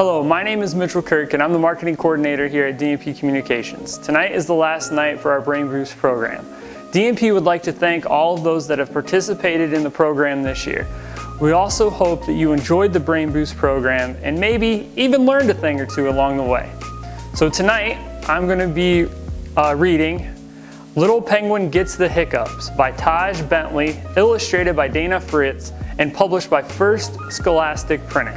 Hello, my name is Mitchell Kirk and I'm the marketing coordinator here at DMP Communications. Tonight is the last night for our Brain Boost program. DMP would like to thank all of those that have participated in the program this year. We also hope that you enjoyed the Brain Boost program and maybe even learned a thing or two along the way. So tonight I'm going to be reading Little Penguin Gets the Hiccups by Tadgj Bentley, illustrated by Dana Fritz, and published by First Scholastic Printing.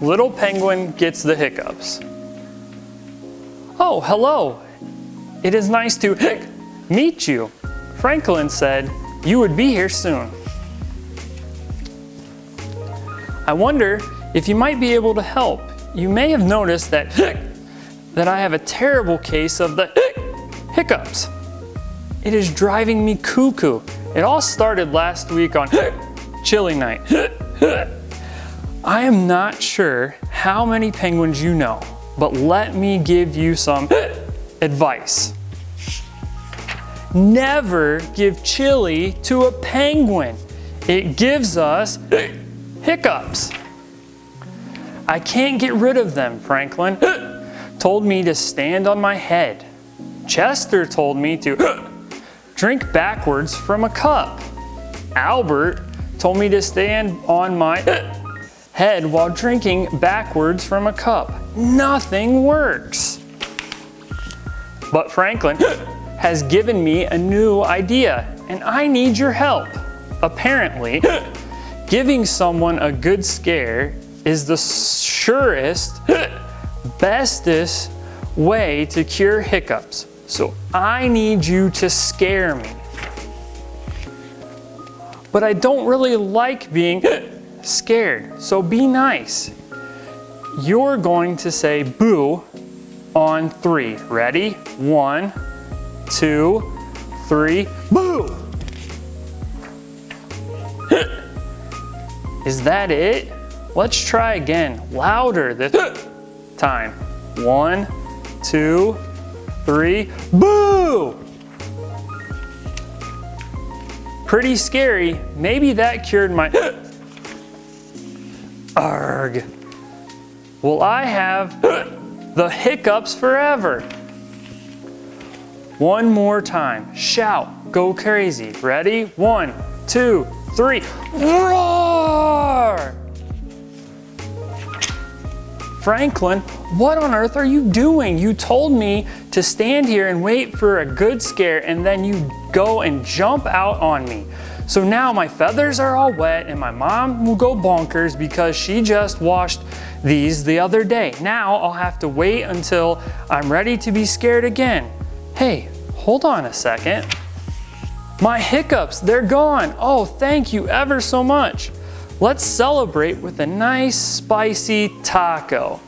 Little Penguin Gets the Hiccups. Oh, hello. It is nice to meet you. Franklin said you would be here soon. I wonder if you might be able to help. You may have noticed that I have a terrible case of the hiccups. It is driving me cuckoo. It all started last week on chilly night. I am not sure how many penguins you know, but let me give you some advice. Never give chili to a penguin. It gives us hiccups. I can't get rid of them. Franklin told me to stand on my head. Chester told me to drink backwards from a cup. Albert told me to stand on my head while drinking backwards from a cup. Nothing works. But Franklin has given me a new idea and I need your help. Apparently, giving someone a good scare is the surest, bestest way to cure hiccups. So I need you to scare me. But I don't really like being scared, so be nice. You're going to say boo on 3. Ready? 1, 2, 3, boo! Is that it? Let's try again, louder this time. 1, 2, 3, boo! Pretty scary. Maybe that cured my arg. Will I have the hiccups forever? One more time. Shout. Go crazy. Ready? 1, 2, 3. Roar! Franklin, what on earth are you doing? You told me to stand here and wait for a good scare and then you go and jump out on me. So now my feathers are all wet and my mom will go bonkers because she just washed these the other day. Now I'll have to wait until I'm ready to be scared again. Hey, hold on a second. My hiccups, they're gone. Oh, thank you ever so much. Let's celebrate with a nice spicy taco.